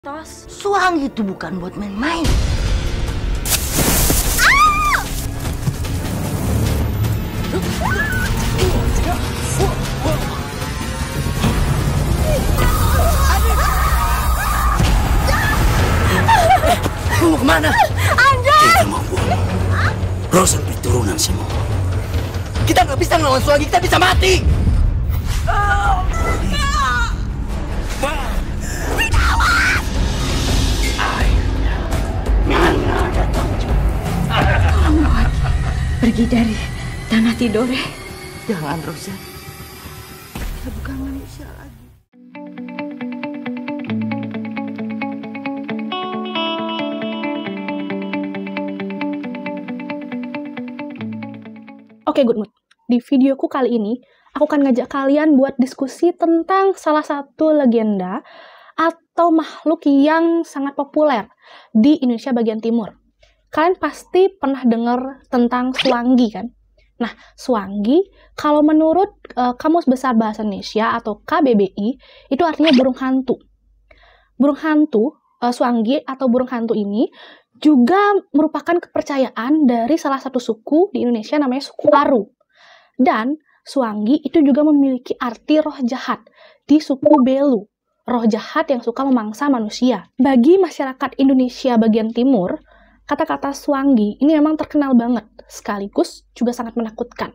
Tos, suang itu bukan buat main-main. Mau kemana? Anda! Kita mau bunuh Roh sampai turunan semua. Kita nggak bisa ngelawan Suwangi, kita bisa mati. Akhirnya Nana datang juga. Pergi dari tanah Tidore. Jangan, Rosa. Kita bukan manusia lagi. Oke, good mood. Di videoku kali ini, aku akan ngajak kalian buat diskusi tentang salah satu legenda atau makhluk yang sangat populer di Indonesia bagian timur. Kalian pasti pernah dengar tentang Suanggi, kan? Nah, Suanggi, kalau menurut Kamus Besar Bahasa Indonesia atau KBBI, itu artinya burung hantu. Burung hantu, Suanggi atau burung hantu ini juga merupakan kepercayaan dari salah satu suku di Indonesia namanya suku Aru. Dan Suanggi itu juga memiliki arti roh jahat di suku Belu, roh jahat yang suka memangsa manusia. Bagi masyarakat Indonesia bagian timur, kata-kata Suanggi ini memang terkenal banget, sekaligus juga sangat menakutkan.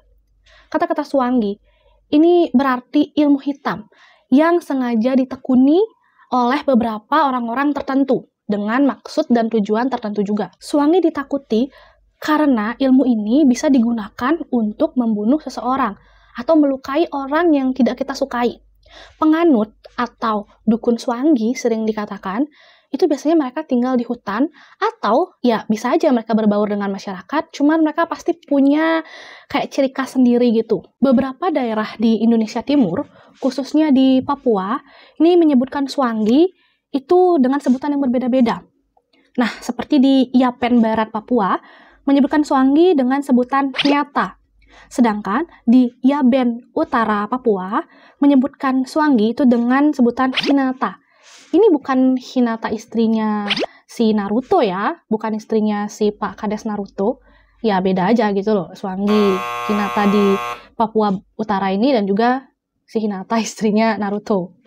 Kata-kata Suanggi ini berarti ilmu hitam yang sengaja ditekuni oleh beberapa orang-orang tertentu dengan maksud dan tujuan tertentu juga. Suanggi ditakuti karena ilmu ini bisa digunakan untuk membunuh seseorang atau melukai orang yang tidak kita sukai. Penganut atau dukun Suanggi sering dikatakan itu biasanya mereka tinggal di hutan atau ya bisa aja mereka berbaur dengan masyarakat, cuman mereka pasti punya kayak ciri khas sendiri gitu. Beberapa daerah di Indonesia Timur, khususnya di Papua, ini menyebutkan Suanggi itu dengan sebutan yang berbeda-beda. Nah, seperti di Yapen Barat Papua, menyebutkan Suanggi dengan sebutan Nyata. Sedangkan di Yaben Utara Papua, menyebutkan Suanggi itu dengan sebutan Hinata. Ini bukan Hinata istrinya si Naruto ya, bukan istrinya si Pak Kades Naruto. Ya, beda aja gitu loh, Suanggi, Hinata di Papua Utara ini dan juga si Hinata istrinya Naruto.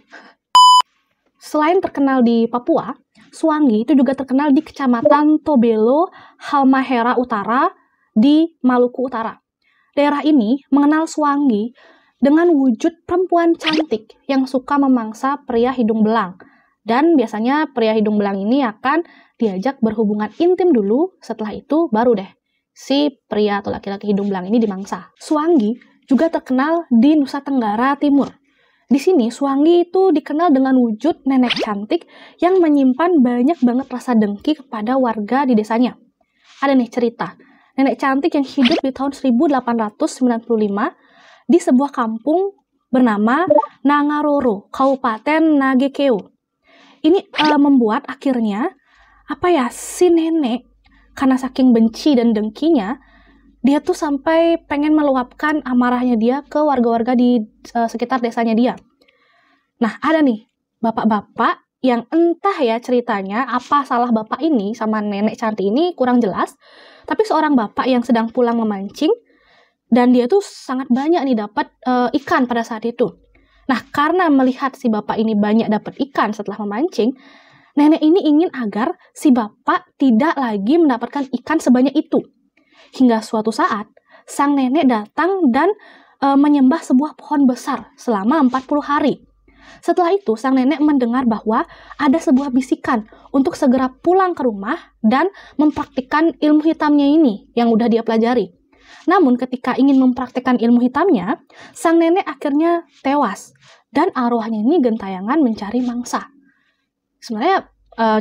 Selain terkenal di Papua, Suanggi itu juga terkenal di Kecamatan Tobelo, Halmahera Utara, di Maluku Utara. Daerah ini mengenal Suanggi dengan wujud perempuan cantik yang suka memangsa pria hidung belang. Dan biasanya pria hidung belang ini akan diajak berhubungan intim dulu, setelah itu baru deh si pria atau laki-laki hidung belang ini dimangsa. Suanggi juga terkenal di Nusa Tenggara Timur. Di sini, Suanggi itu dikenal dengan wujud nenek cantik yang menyimpan banyak banget rasa dengki kepada warga di desanya. Ada nih cerita, nenek cantik yang hidup di tahun 1895 di sebuah kampung bernama Nangaroro, Kabupaten Nagekeo. Ini membuat akhirnya, si nenek, karena saking benci dan dengkinya, dia tuh sampai pengen meluapkan amarahnya dia ke warga-warga di sekitar desanya dia. Nah, ada nih bapak-bapak yang entah ya ceritanya apa salah bapak ini sama nenek cantik ini kurang jelas, tapi seorang bapak yang sedang pulang memancing dan dia tuh sangat banyak nih dapat ikan pada saat itu. Nah, karena melihat si bapak ini banyak dapat ikan setelah memancing, nenek ini ingin agar si bapak tidak lagi mendapatkan ikan sebanyak itu. Hingga suatu saat, sang nenek datang dan menyembah sebuah pohon besar selama 40 hari. Setelah itu, sang nenek mendengar bahwa ada sebuah bisikan untuk segera pulang ke rumah dan mempraktikkan ilmu hitamnya ini yang udah dia pelajari. Namun ketika ingin mempraktikkan ilmu hitamnya, sang nenek akhirnya tewas dan arwahnya ini gentayangan mencari mangsa. Sebenarnya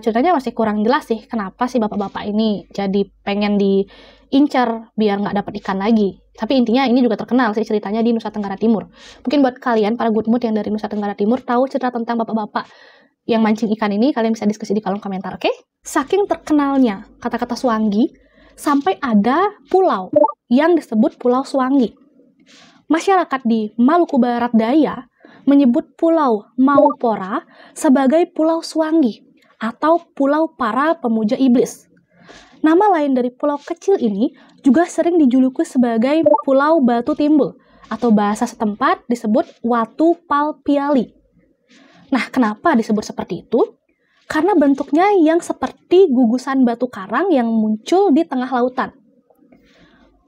ceritanya masih kurang jelas sih kenapa si bapak-bapak ini jadi pengen diincar biar nggak dapat ikan lagi. Tapi intinya ini juga terkenal sih ceritanya di Nusa Tenggara Timur. Mungkin buat kalian, para good mood yang dari Nusa Tenggara Timur, tahu cerita tentang bapak-bapak yang mancing ikan ini, kalian bisa diskusi di kolom komentar, oke? Saking terkenalnya kata-kata Suanggi, sampai ada pulau yang disebut Pulau Suanggi. Masyarakat di Maluku Barat Daya menyebut Pulau Maupora sebagai Pulau Suanggi atau Pulau Para Pemuja Iblis. Nama lain dari pulau kecil ini juga sering dijuluki sebagai Pulau Batu Timbul, atau bahasa setempat disebut Watu Palpiali. Nah, kenapa disebut seperti itu? Karena bentuknya yang seperti gugusan batu karang yang muncul di tengah lautan.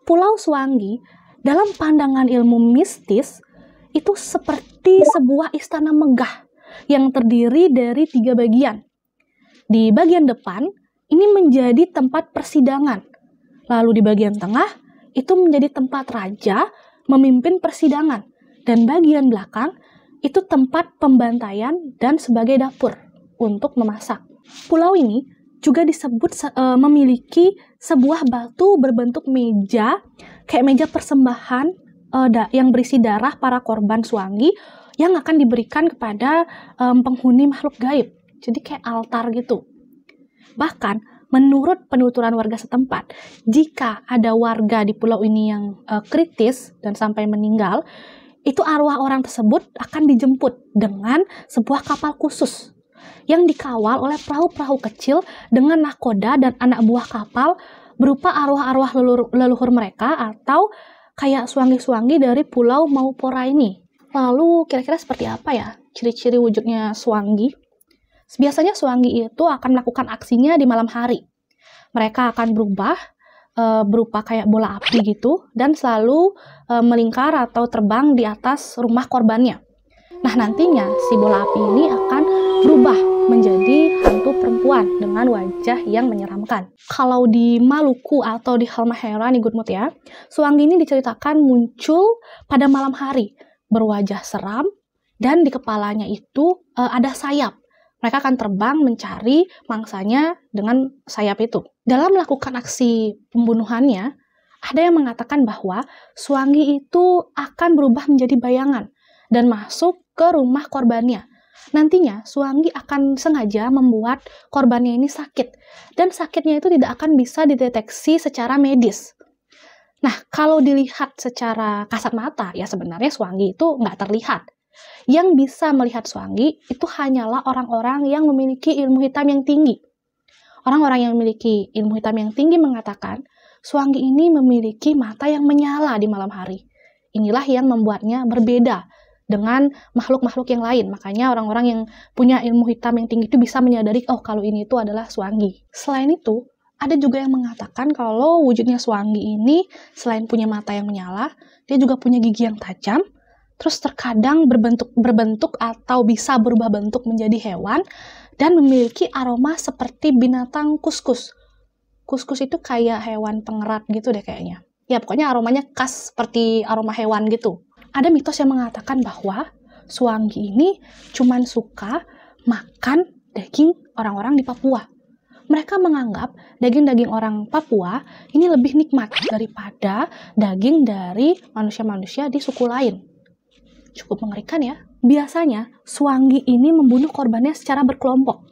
Pulau Suwangi, dalam pandangan ilmu mistis, itu seperti sebuah istana megah yang terdiri dari 3 bagian. Di bagian depan, ini menjadi tempat persidangan. Lalu di bagian tengah, itu menjadi tempat raja memimpin persidangan. Dan bagian belakang, itu tempat pembantaian dan sebagai dapur untuk memasak. Pulau ini juga disebut memiliki sebuah batu berbentuk meja, kayak meja persembahan yang berisi darah para korban Suwangi yang akan diberikan kepada penghuni makhluk gaib. Jadi kayak altar gitu. Bahkan, menurut penuturan warga setempat, jika ada warga di pulau ini yang kritis dan sampai meninggal, itu arwah orang tersebut akan dijemput dengan sebuah kapal khusus yang dikawal oleh perahu-perahu kecil dengan nahkoda dan anak buah kapal berupa arwah-arwah leluhur mereka atau kayak Suwangi-Suwangi dari Pulau Maupora ini. Lalu kira-kira seperti apa ya ciri-ciri wujudnya Suwangi? Biasanya Suwangi itu akan melakukan aksinya di malam hari. Mereka akan berubah berupa kayak bola api gitu dan selalu melingkar atau terbang di atas rumah korbannya. Nah, nantinya si bola api ini akan berubah menjadi hantu perempuan dengan wajah yang menyeramkan. Kalau di Maluku atau di Halmahera nih Good Mood ya, Suwangi ini diceritakan muncul pada malam hari, berwajah seram dan di kepalanya itu ada sayap. Mereka akan terbang mencari mangsanya dengan sayap itu. Dalam melakukan aksi pembunuhannya, ada yang mengatakan bahwa Suwangi itu akan berubah menjadi bayangan dan masuk ke rumah korbannya. Nantinya, Suwangi akan sengaja membuat korbannya ini sakit. Dan sakitnya itu tidak akan bisa dideteksi secara medis. Nah, kalau dilihat secara kasat mata, ya sebenarnya Suwangi itu nggak terlihat. Yang bisa melihat Suwangi itu hanyalah orang-orang yang memiliki ilmu hitam yang tinggi. Orang-orang yang memiliki ilmu hitam yang tinggi mengatakan, Suwangi ini memiliki mata yang menyala di malam hari. Inilah yang membuatnya berbeda dengan makhluk-makhluk yang lain. Makanya orang-orang yang punya ilmu hitam yang tinggi itu bisa menyadari, oh kalau ini itu adalah Suwangi. Selain itu, ada juga yang mengatakan kalau wujudnya Suwangi ini selain punya mata yang menyala, dia juga punya gigi yang tajam, terus terkadang berbentuk atau bisa berubah bentuk menjadi hewan, dan memiliki aroma seperti binatang kuskus. Kuskus itu kayak hewan pengerat gitu deh kayaknya. Ya pokoknya aromanya khas seperti aroma hewan gitu. Ada mitos yang mengatakan bahwa Suwangi ini cuman suka makan daging orang-orang di Papua. Mereka menganggap daging-daging orang Papua ini lebih nikmat daripada daging dari manusia-manusia di suku lain. Cukup mengerikan ya. Biasanya, Suwangi ini membunuh korbannya secara berkelompok.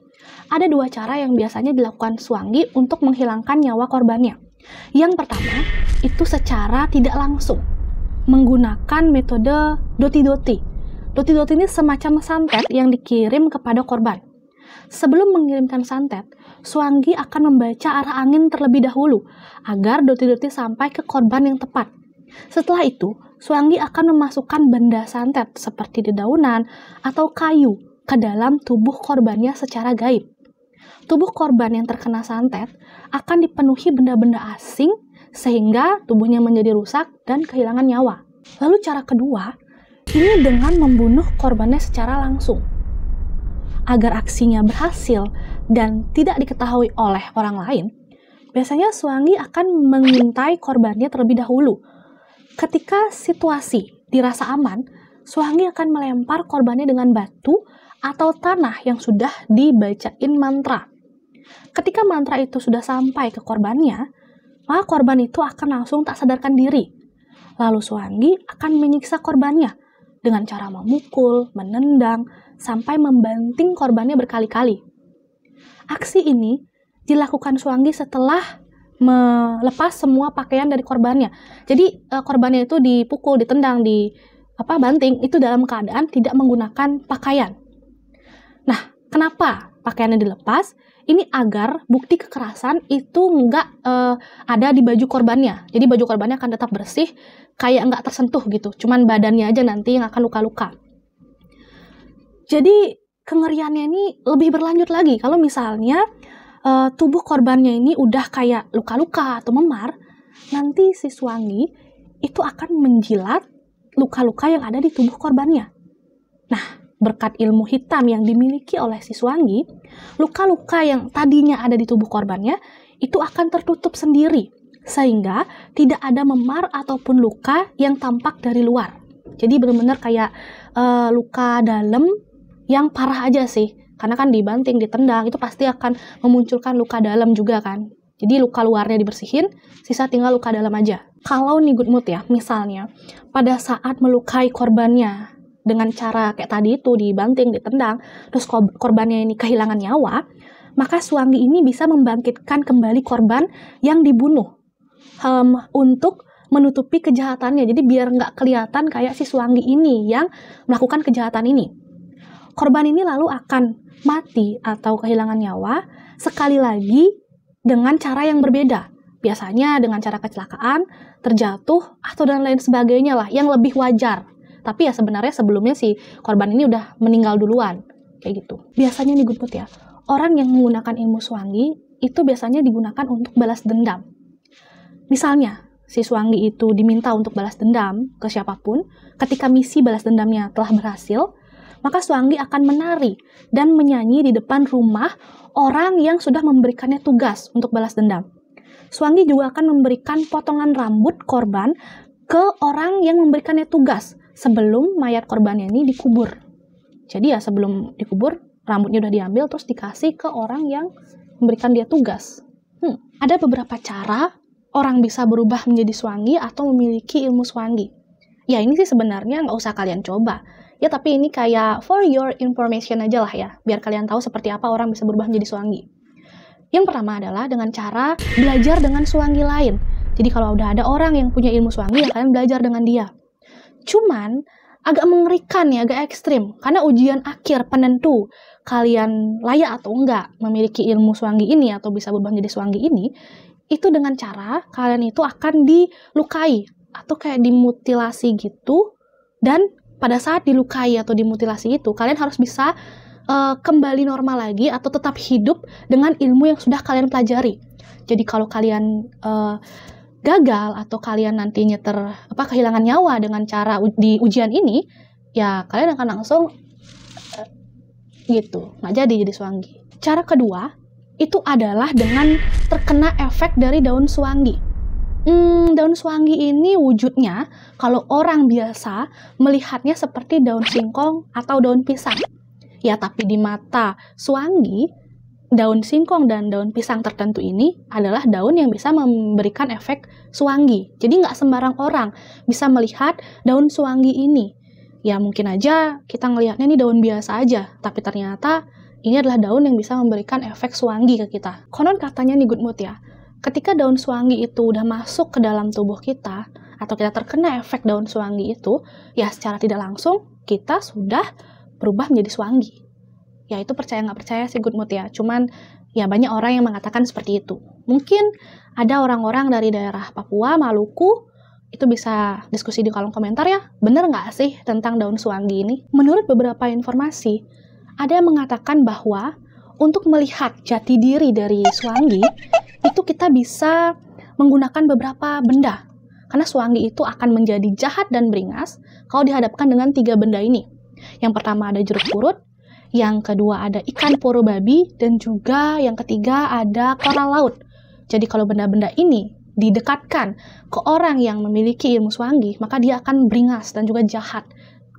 Ada 2 cara yang biasanya dilakukan Suwangi untuk menghilangkan nyawa korbannya. Yang pertama, itu secara tidak langsung, menggunakan metode doti-doti. Doti-doti ini semacam santet yang dikirim kepada korban. Sebelum mengirimkan santet, Suwangi akan membaca arah angin terlebih dahulu, agar doti-doti sampai ke korban yang tepat. Setelah itu, Suwangi akan memasukkan benda santet seperti dedaunan atau kayu ke dalam tubuh korbannya secara gaib. Tubuh korban yang terkena santet akan dipenuhi benda-benda asing sehingga tubuhnya menjadi rusak dan kehilangan nyawa. Lalu cara kedua, ini dengan membunuh korbannya secara langsung. Agar aksinya berhasil dan tidak diketahui oleh orang lain, biasanya Suwangi akan mengintai korbannya terlebih dahulu. Ketika situasi dirasa aman, Suwangi akan melempar korbannya dengan batu atau tanah yang sudah dibacain mantra. Ketika mantra itu sudah sampai ke korbannya, maka korban itu akan langsung tak sadarkan diri. Lalu Suwangi akan menyiksa korbannya dengan cara memukul, menendang, sampai membanting korbannya berkali-kali. Aksi ini dilakukan Suwangi setelah melepas semua pakaian dari korbannya. Jadi korbannya itu dipukul, ditendang, banting itu dalam keadaan tidak menggunakan pakaian. Nah, kenapa pakaiannya dilepas, ini agar bukti kekerasan itu nggak ada di baju korbannya. Jadi baju korbannya akan tetap bersih, kayak nggak tersentuh gitu. Cuman badannya aja nanti yang akan luka-luka. Jadi kengeriannya ini lebih berlanjut lagi. Kalau misalnya tubuh korbannya ini udah kayak luka-luka atau memar, nanti si Swangi itu akan menjilat luka-luka yang ada di tubuh korbannya. Nah, berkat ilmu hitam yang dimiliki oleh si Swangi, luka-luka yang tadinya ada di tubuh korbannya itu akan tertutup sendiri, sehingga tidak ada memar ataupun luka yang tampak dari luar. Jadi benar-benar kayak luka dalam yang parah aja sih, karena kan dibanting, ditendang, itu pasti akan memunculkan luka dalam juga kan. Jadi luka luarnya dibersihin, sisa tinggal luka dalam aja. Kalau nih Good Mood ya, misalnya pada saat melukai korbannya dengan cara kayak tadi itu, dibanting, ditendang, terus korbannya ini kehilangan nyawa, maka Swangi ini bisa membangkitkan kembali korban yang dibunuh untuk menutupi kejahatannya. Jadi biar nggak kelihatan kayak si Swangi ini yang melakukan kejahatan ini. Korban ini lalu akan mati atau kehilangan nyawa sekali lagi dengan cara yang berbeda. Biasanya dengan cara kecelakaan, terjatuh, atau dan lain sebagainya lah, yang lebih wajar. Tapi ya sebenarnya sebelumnya si korban ini udah meninggal duluan, kayak gitu. Biasanya nih Good Mood ya, orang yang menggunakan ilmu Swangi itu biasanya digunakan untuk balas dendam. Misalnya, si Swangi itu diminta untuk balas dendam ke siapapun, ketika misi balas dendamnya telah berhasil, maka Swangi akan menari dan menyanyi di depan rumah orang yang sudah memberikannya tugas untuk balas dendam. Swangi juga akan memberikan potongan rambut korban ke orang yang memberikannya tugas sebelum mayat korbannya ini dikubur. Jadi ya sebelum dikubur, rambutnya udah diambil terus dikasih ke orang yang memberikan dia tugas. Ada beberapa cara orang bisa berubah menjadi Swangi atau memiliki ilmu Swangi. Ya ini sih sebenarnya nggak usah kalian coba. Ya tapi ini kayak for your information aja lah ya, biar kalian tahu seperti apa orang bisa berubah menjadi Swangi. Yang pertama adalah dengan cara belajar dengan Swangi lain. Jadi kalau udah ada orang yang punya ilmu Swangi, ya kalian belajar dengan dia. Cuman agak mengerikan ya, agak ekstrim. Karena ujian akhir penentu kalian layak atau enggak memiliki ilmu Swangi ini atau bisa berubah menjadi Swangi ini, itu dengan cara kalian itu akan dilukai atau kayak dimutilasi gitu. Dan pada saat dilukai atau dimutilasi itu, kalian harus bisa kembali normal lagi atau tetap hidup dengan ilmu yang sudah kalian pelajari. Jadi kalau kalian gagal atau kalian nantinya kehilangan nyawa dengan cara di ujian ini, ya kalian akan langsung gitu, nggak jadi Swangi. Cara kedua itu adalah dengan terkena efek dari daun Swangi. Daun Swangi ini wujudnya kalau orang biasa melihatnya seperti daun singkong atau daun pisang. Ya tapi di mata Swangi, daun singkong dan daun pisang tertentu ini adalah daun yang bisa memberikan efek Swangi. Jadi nggak sembarang orang bisa melihat daun Swangi ini. Ya mungkin aja kita ngelihatnya ini daun biasa aja, tapi ternyata ini adalah daun yang bisa memberikan efek Swangi ke kita. Konon katanya nih Good Mood ya, ketika daun Swangi itu udah masuk ke dalam tubuh kita, atau kita terkena efek daun Swangi itu, ya secara tidak langsung kita sudah berubah menjadi Swangi. Ya itu percaya nggak percaya sih Good Mood ya, cuman ya banyak orang yang mengatakan seperti itu. Mungkin ada orang-orang dari daerah Papua, Maluku, itu bisa diskusi di kolom komentar ya, bener nggak sih tentang daun Swangi ini? Menurut beberapa informasi, ada yang mengatakan bahwa untuk melihat jati diri dari Swangi, itu kita bisa menggunakan beberapa benda. Karena Swangi itu akan menjadi jahat dan beringas kalau dihadapkan dengan 3 benda ini. Yang pertama ada jeruk purut, yang kedua ada ikan poro babi, dan juga yang ketiga ada koral laut. Jadi kalau benda-benda ini didekatkan ke orang yang memiliki ilmu Swangi, maka dia akan beringas dan juga jahat.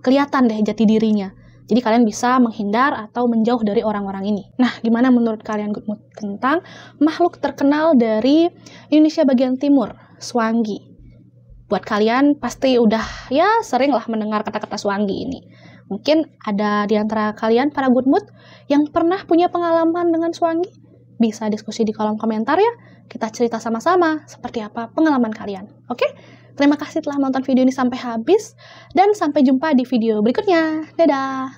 Kelihatan deh jati dirinya. Jadi kalian bisa menghindar atau menjauh dari orang-orang ini. Nah, gimana menurut kalian Good Mood tentang makhluk terkenal dari Indonesia bagian timur, Swangi? Buat kalian pasti udah ya sering lah mendengar kata-kata Swangi ini. Mungkin ada di antara kalian para Good Mood yang pernah punya pengalaman dengan Swangi? Bisa diskusi di kolom komentar ya. Kita cerita sama-sama seperti apa pengalaman kalian. Oke? Terima kasih telah menonton video ini sampai habis. Dan sampai jumpa di video berikutnya. Dadah!